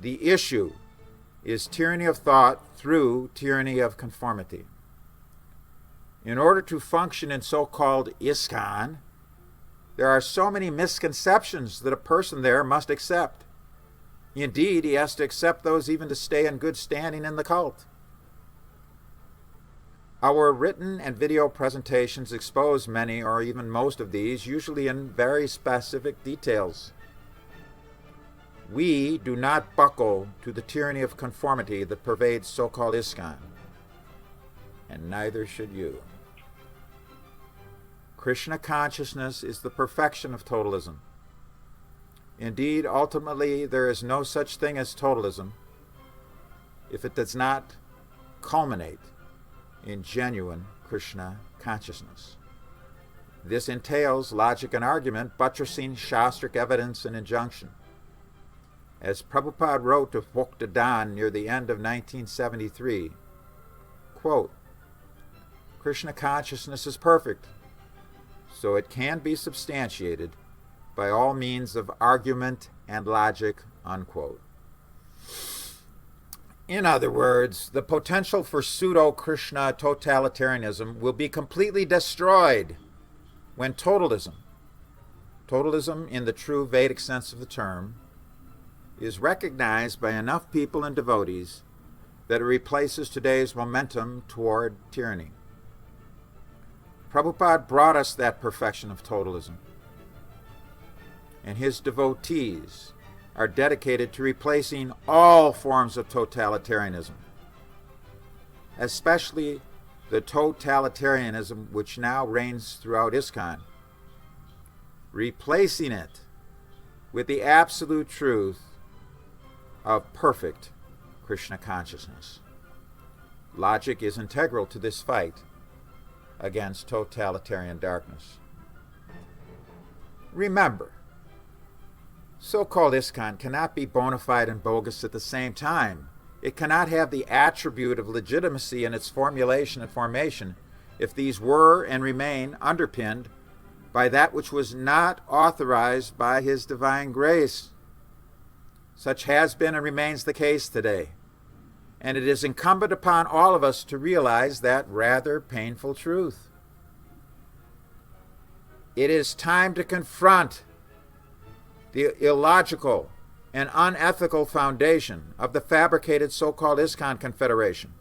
The issue is tyranny of thought through tyranny of conformity. In order to function in so-called ISKCON, there are so many misconceptions that a person there must accept. Indeed, he has to accept those even to stay in good standing in the cult. Our written and video presentations expose many or even most of these, usually in very specific details. We do not buckle to the tyranny of conformity that pervades so-called ISKCON, and neither should you. Krishna consciousness is the perfection of totalism. Indeed, ultimately, there is no such thing as totalism if it does not culminate in genuine Krishna consciousness. This entails logic and argument, buttressing Shastric evidence and injunction. As Prabhupada wrote to Bhaktivedanta near the end of 1973, quote, Krishna consciousness is perfect, so it can be substantiated by all means of argument and logic, unquote. In other words, the potential for pseudo-Krishna totalitarianism will be completely destroyed when totalism in the true Vedic sense of the term, is recognized by enough people and devotees that it replaces today's momentum toward tyranny. Prabhupada brought us that perfection of totalism, and his devotees are dedicated to replacing all forms of totalitarianism, especially the totalitarianism which now reigns throughout ISKCON, replacing it with the absolute truth of perfect Krishna consciousness. Logic is integral to this fight against totalitarian darkness. Remember, so-called ISKCON cannot be bona fide and bogus at the same time. It cannot have the attribute of legitimacy in its formulation and formation if these were and remain underpinned by that which was not authorized by His divine grace. Such has been and remains the case today, and it is incumbent upon all of us to realize that rather painful truth. It is time to confront the illogical and unethical foundation of the fabricated so-called ISKCON Confederation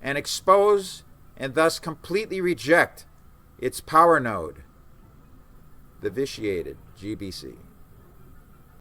and expose and thus completely reject its power node, the vitiated GBC.